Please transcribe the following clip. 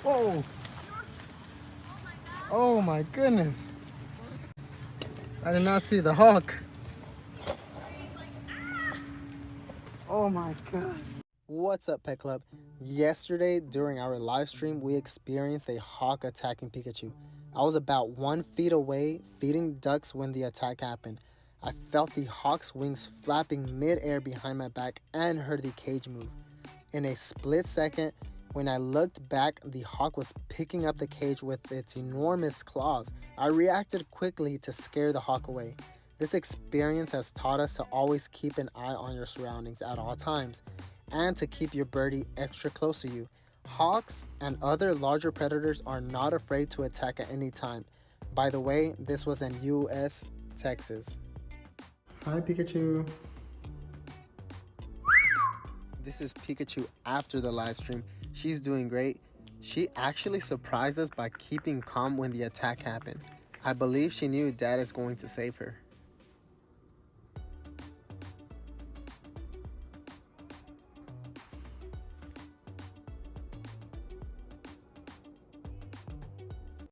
Whoa. Oh my goodness. I did not see the hawk. Oh my gosh. What's up, Pet Club? Yesterday, during our live stream, we experienced a hawk attacking Pikachu. I was about 1 feet away feeding ducks when the attack happened. I felt the hawk's wings flapping mid-air behind my back and heard the cage move. In a split second, when I looked back, the hawk was picking up the cage with its enormous claws. I reacted quickly to scare the hawk away. This experience has taught us to always keep an eye on your surroundings at all times and to keep your birdie extra close to you. Hawks and other larger predators are not afraid to attack at any time. By the way, this was in US, Texas. Hi, Pikachu. This is Pikachu after the live stream. She's doing great. She actually surprised us by keeping calm when the attack happened. I believe she knew Dad is going to save her.